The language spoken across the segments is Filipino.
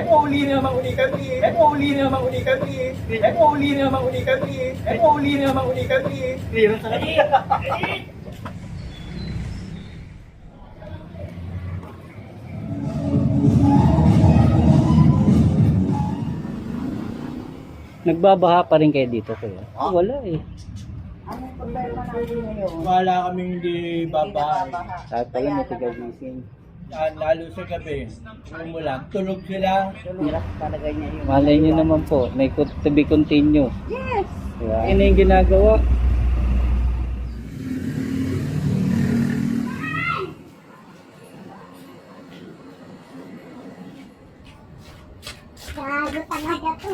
Uli na mauli kami. Uli na mauli kami. Uli na mauli kami. Uli na mauli kami. Nagbabaha pa rin kayo dito kuya? Wala eh. Anong problema natin ngayon? Wala kaming hindi babae. Kahit pala may tigagising. Lalo sa gabi, umulan, tulog sila. Hirap talaga niya yung... Malay nyo naman po, may to be continue. Yes! Diba? Yun na yung ginagawa. Gago talaga to.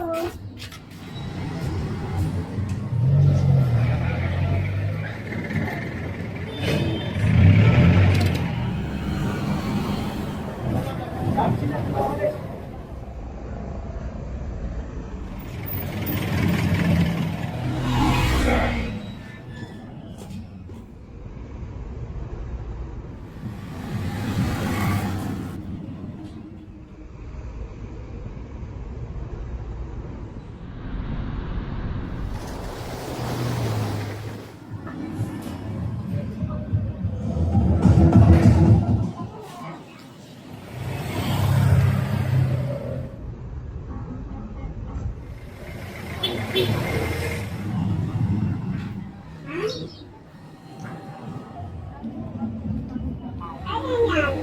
Ayun yan.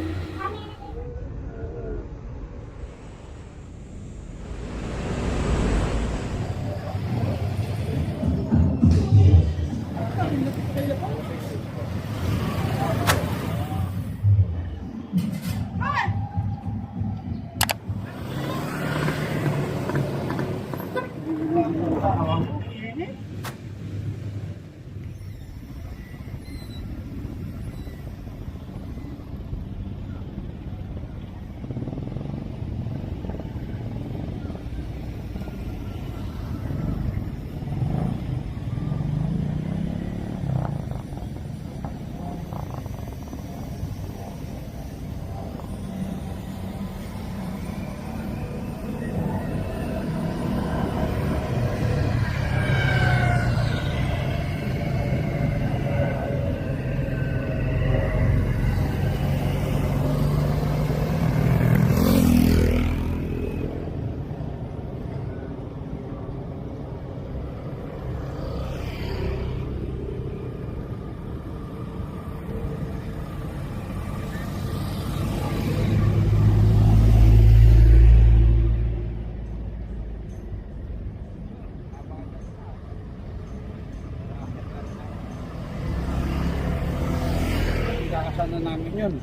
Kakasana namin yun.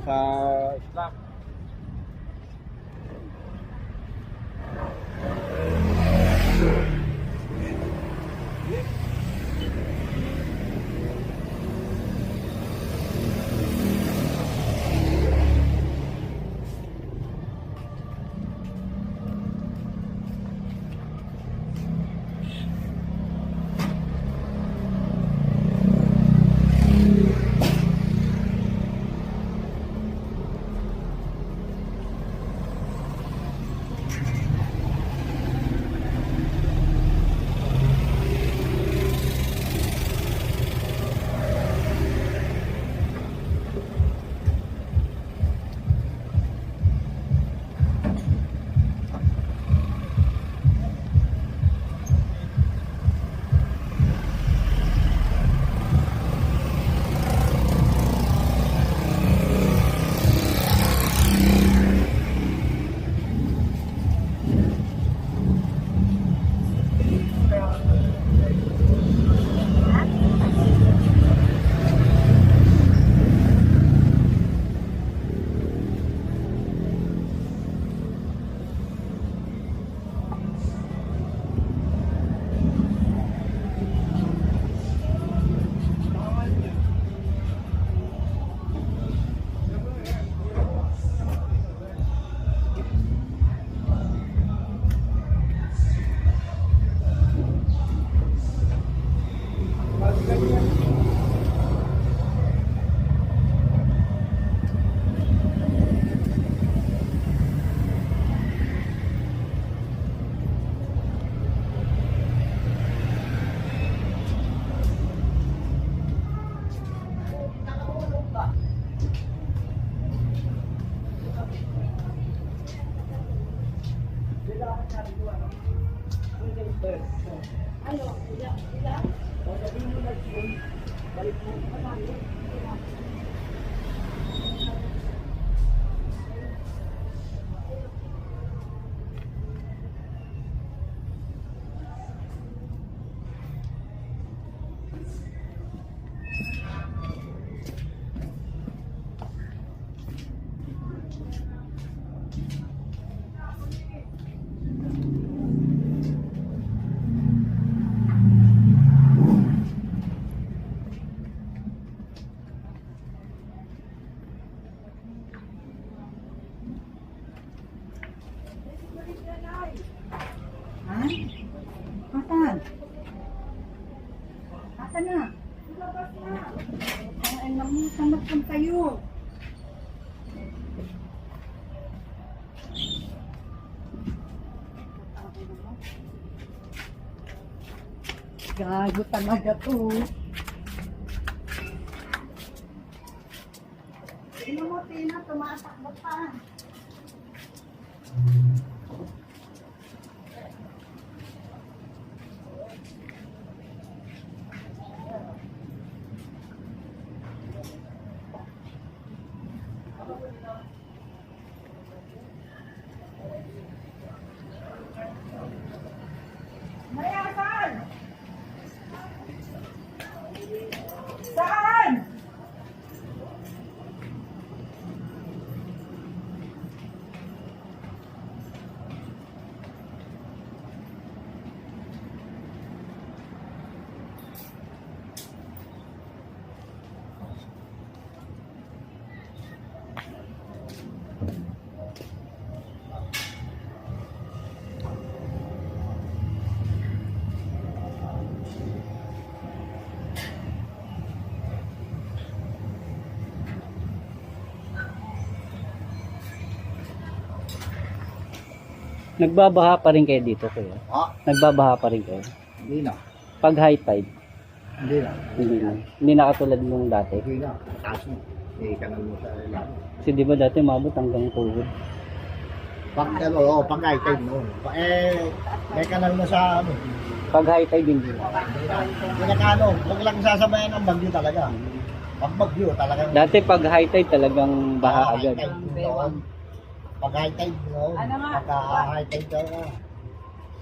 Sa Slack. Ha? Asan? Asan na? Ay, naman, saan kayo? Gago talaga to. Sino mo, Tina? Tumatakbo pa. Maria, saan? Saan? Nagbabaha pa rin kayo dito kuya? Ah, Nagbabaha pa rin kayo? hindi na. Pag high tide, Hindi na. hindi na. Hindi na katulad nung dati. Hindi na. Taas mo. Eh, kanal mo sa ilalim. Kasi di ba dati mabot hanggang tuhod? Pag ano, pag high tide noon. May kanal na sa ano. Pag high tide, hindi na. Hindi na. Hindi na kano. Huwag lang sasabayan ng bagyo talaga. Pag bagyo talagang. Dati pag high tide talagang baha agad. High tide noon. Pag high tide noon. Pagka high tide ka.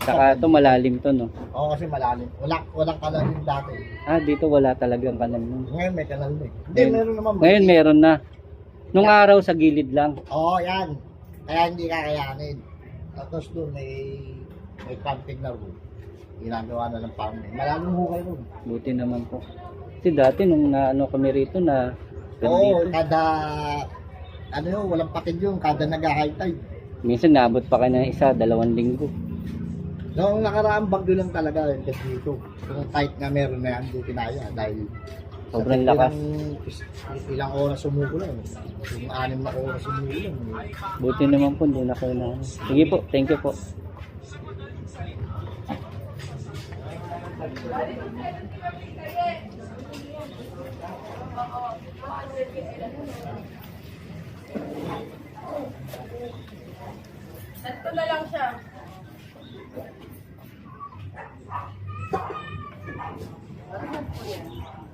Saka ito malalim to, no? Oo, kasi malalim. Walang kanal yung dati. Ah, dito wala talagang kanal nun. Ngayon may kanal na eh. Hindi, meron naman. Ngayon meron na. Nung araw sa gilid lang. Oo, yan. Kaya hindi kakayanin. Tapos doon may pumping na room. Ginagawa na ng pumping. Malaking hukay room. Buti naman po. Kasi dati nung naano kami rito na Oo, dito. kada ano yun, walang patid yun, kada nag-high tide. Minsan naabot pa kayo ng 1-2 linggo. Noong nakaraang bagyo lang talaga yung dito. Kung tight na meron na yan, hindi kinaya dahil Sobrang lakas. Ilang oras sumukulan. Yung 6 na oras sumukulan. Buti naman po, hindi na kayo na. Sige po, thank you po. Ito na lang siya.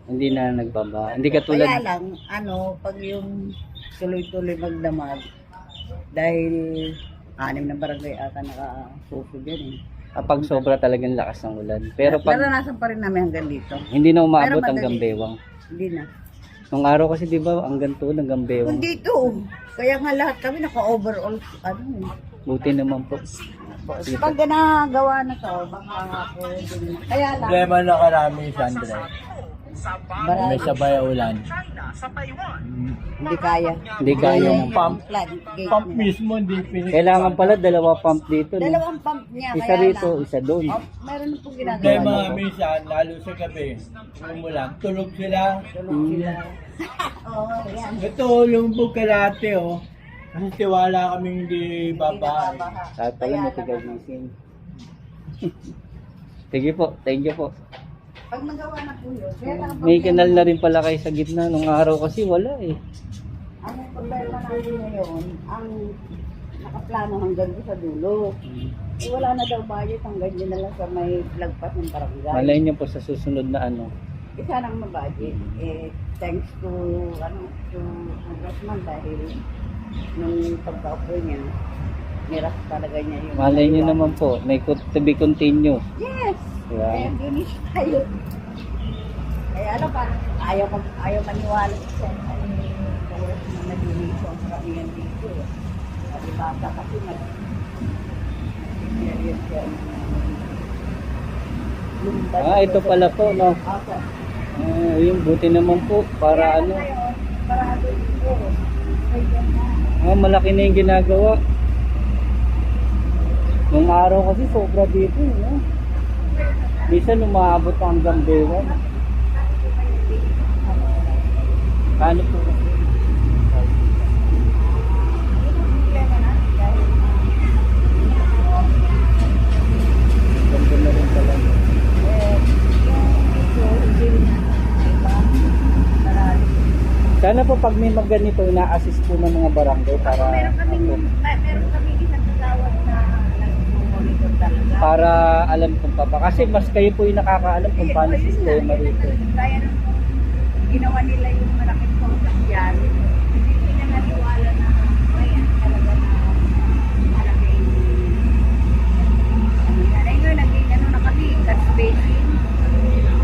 Hindi na nagbaba. Hindi katulad, Kaya lang, pag yung tuloy-tuloy magdamag, dahil 6 na barangay ata nakasuso dyan eh. kapag sobra talagang lakas ng ulan. Pero pag Naranasan pa rin namin hanggang dito. hindi na umabot Pero madali. hanggang bewang. Hindi na. Nung araw kasi di ba hanggang tuon hanggang bewang. Kung dito, kaya nga lahat kami naka-overall, Buti naman po. Pag ginagawa na to, baka pwede na. Kaya lang, Problema na karami, Sandra. May barangay, sabay ulan. hindi kaya. Hindi kaya ng Pump. Flood gate Pump nila. mismo, hindi pinik. Kailangan pala 2 pump dito. No? Dalawang pump niya, Isa kaya rito, lang. isa doon. Meron na pong ginagawa. Problema dito. minsan, lalo sa gabi, umulan, tulog sila. Tulog sila. Oo, yan. Ito yung bugkalate, oh. Kasi tiwala kaming hindi babae. At pala may tigagising. Sige po, thank you po. Pag nagawa na po yun, kaya lang ang May kanal na rin pala kayo sa gitna. Nung araw kasi wala eh. ang problema natin ngayon, ang nakaplano hanggang doon sa dulo. Eh, wala na daw budget, hanggang dyan na lang sa may lagpas ng barangay. Malay niyo po sa susunod na ano. Isa nang mabudget. Eh, thanks to, to Congressman dahil nung pagka-upo niya, niras talaga niya yung... Malay niyo naman po, may to be continue. Yes! Diba? Kaya finish tayo. Kaya alam pa, ayaw maniwala siya. Kaya nag-donation sa kanilang dito. Kasi bata kasi nag-experience siya. Ito pala po, no? Ako. Yung buti naman po, para ano. Para dito. Malaki na yung ginagawa. Nung araw kasi sobra dito, no? Minsan umaabot hanggang bewan. Paano po? Ganda na rin pala. Sana po pag may ganito, ina-assist po ng mga barangay para Meron kami isang kasawat na nag-monitor talaga. para alam kung kasi mas kayo po yung nakakaalam kung paano sistema rito. Kaya nung ginawa nila yung malaking contract yan, hindi sila naniwala na may talaga na malaking ano yan. Eh ngayon, naging ano na kami, cut spacing.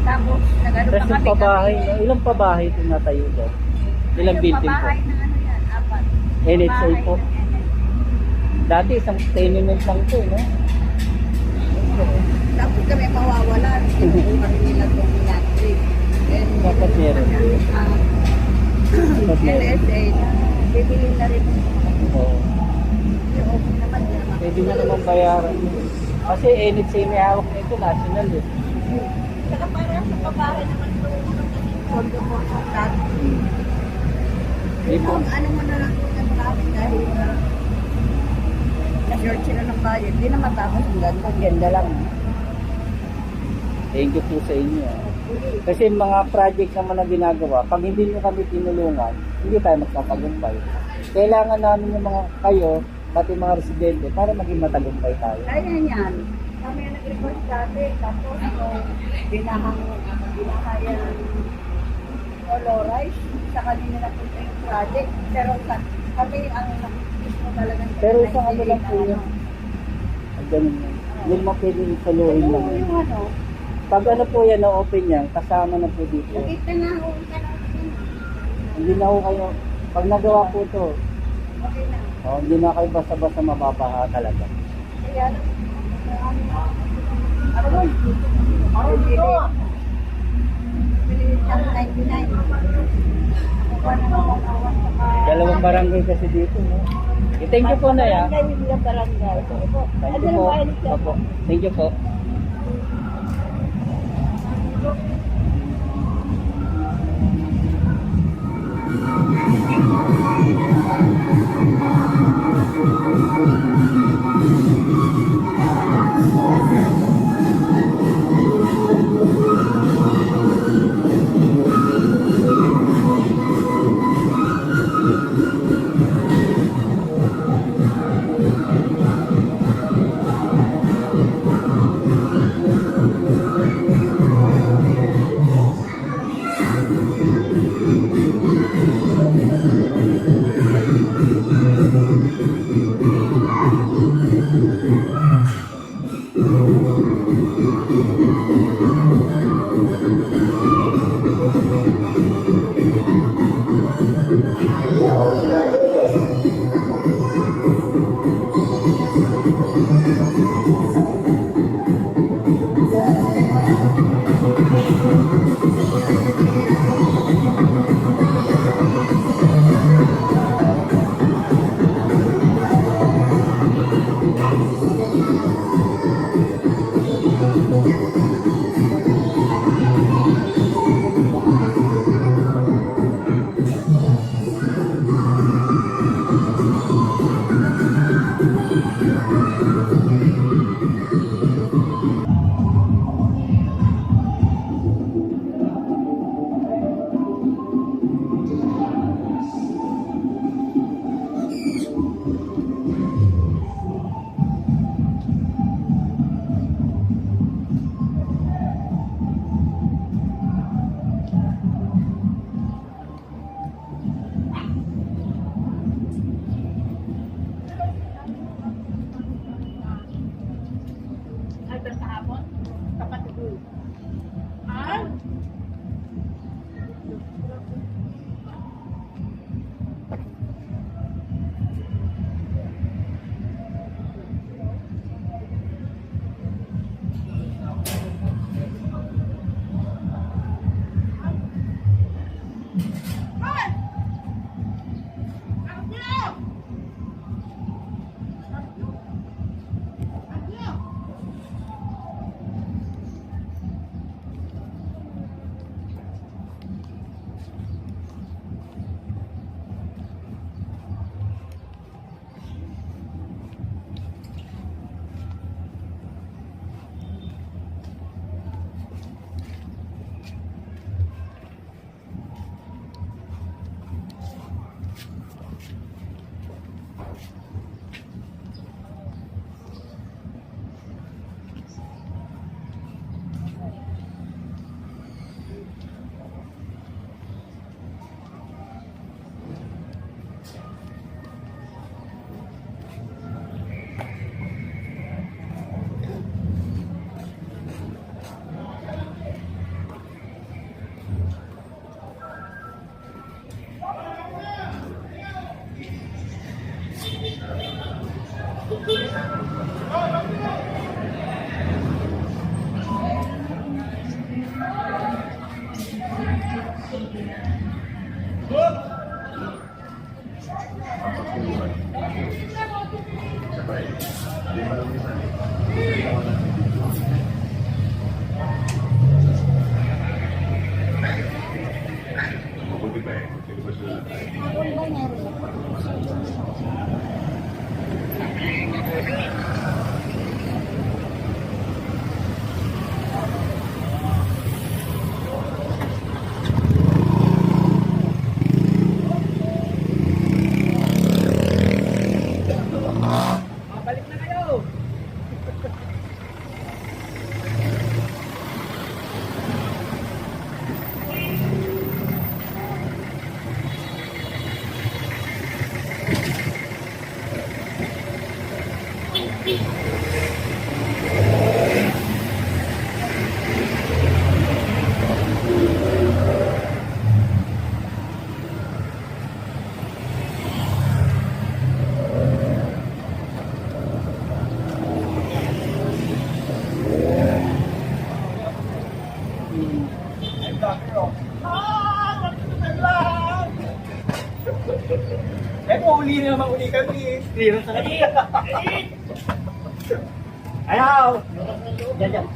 Tapos, nag-ano pa Tapos yung kami. pabahay, ilang pabahay ito natayo doon? Ilang Yung building po? pabahay na ano yan, 4. NHA Pabahay po? ng NHA. Dati isang tenement lang po, no? Tapos kami mawawalan, kinukuha rin nila itong electric. Then, Dapat meron. Dapat meron. LSA, bibili na rin. Oo. Okay naman yan. Pwede nyo naman bayaran. Kasi NHA may hawak nito, national eh. Saka para sa pabahay naman ito, kondo po sa dati. Ito. Ano mo na lang yung namin dahil na-short sila ng budget. Hindi na matapos ang ganito, ganda lang. Thank you po sa inyo. Kasi mga project naman na ginagawa, pag hindi nyo kami tinulungan, hindi tayo magpapagumpay. Kailangan namin yung mga kayo, pati mga residente, para maging matagumpay tayo. Kaya yan. Kami ang nag-report dati. Tapos, binahayan colorize sa kanina na punta yung project. Pero kami ang mismo talagang... Pero isang ano lang po yun. Ang ganun yun. Hindi naman pwedeng saluhin lang. Yung ano, Pag ano po yan, na-open yan, kasama na po dito. nakita na ako ka na. Hindi na ho kayo, pag nagawa po ito, Okay na. hindi na kayo basta-basta mababaha talaga. Kaya lang, Aron dito. Pili ng 99. Nakuha na ng awan sa Dalawang barangay kasi dito, no? Thank you po na ya. barangay, hindi lang barangay. Thank you po. Opo. Thank you po. Balik na kayo! Eh, uli na naman uli kami. Tira sa kanila. Ayaw! Diyan, diyan.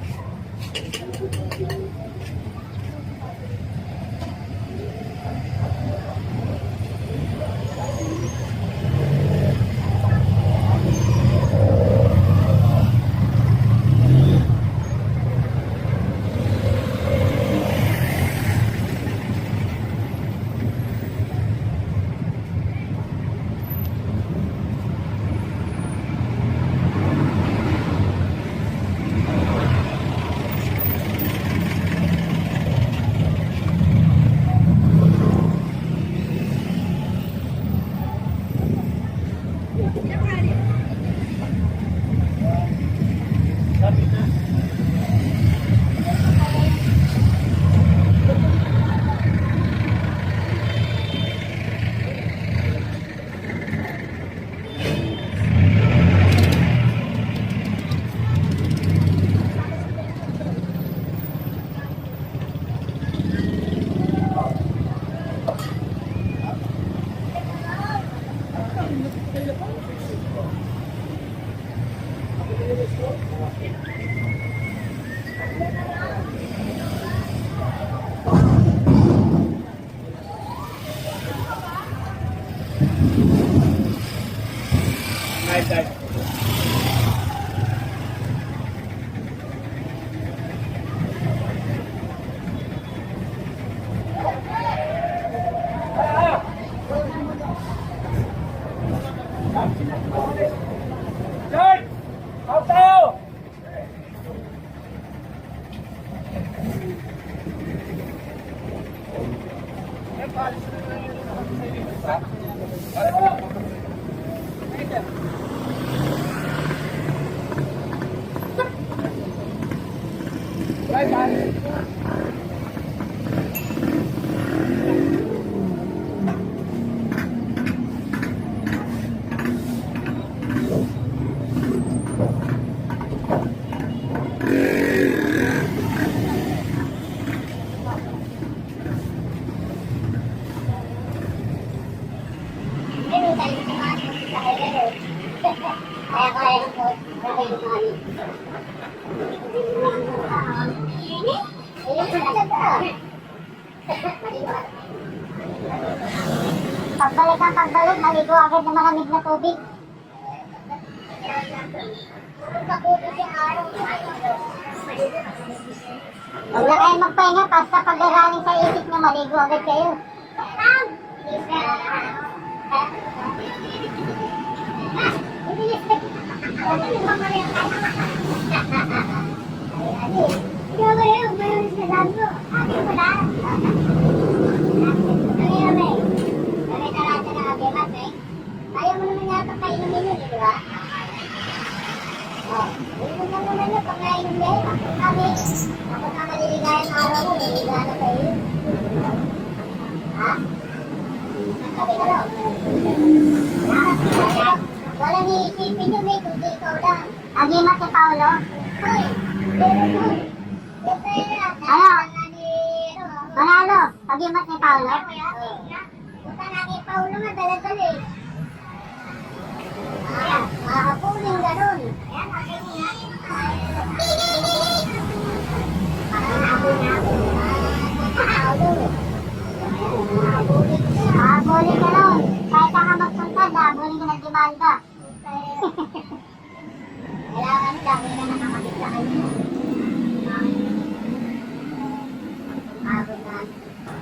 George! Out tayo! Pagbalik, maligo agad na malamig na tubig. Huwag na kayo magpahinga, basta pag-araling sa isip nyo, maligo agad kayo. Ayaw mo naman yata kainumin yun, di ba? Inom lang naman yun, pag nainom din. Kami, kapag na maliligayang araw mo, naliligaya na kayo. Ha? Sabi ka daw. Walang iisipin yun eh, kundi ikaw lang. Agimat si Paolo. Hoy, ano? Manalo, agimat ni Paolo. Punta natin Paolo nga, dala-dala eh. Makapuling ganun. Ayan, okay niya. Habulin ka nun. Kahit ka magpunta, habulin ka ng demanda. Kailangan dami na nakakabit sa kanya. Abot na.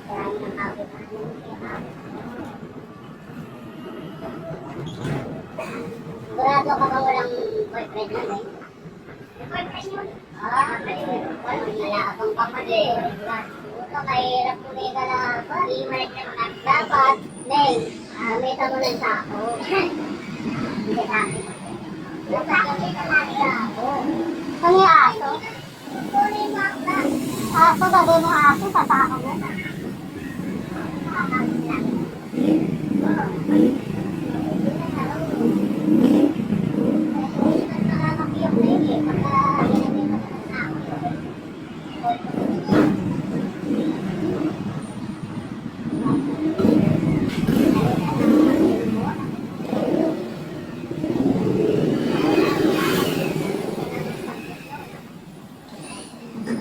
Kailangan ng abot na. Sigurado ka ba walang boyfriend na eh? Boyfriend yun? Wala akong kapatid. Ito, mahirap kumita na i-mark na dapat. Then, may tamunan sa ako. Hindi natin. Nagpakita natin sa ako. Kung yung aso? Kunin mo ako na. Aso, gagawin mo aso, tatako mo.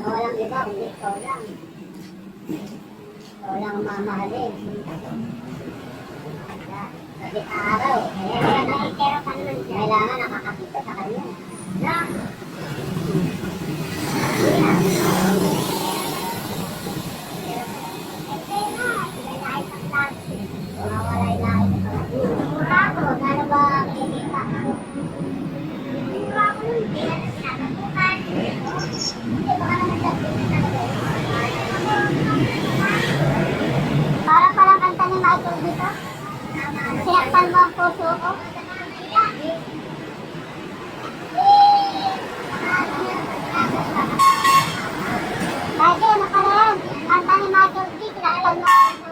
Walang iba, kundi ikaw lang. Ikaw lang ang mamahalin. Sabi araw, kailangan nakakakita sa kanya. Na? Magkano ba kinikita? Para palang kanta ni Michael dito. Sinaktan mo ang puso ko. Dati, ano pa rin? Kanta ni Michael D. Sinaktan mo.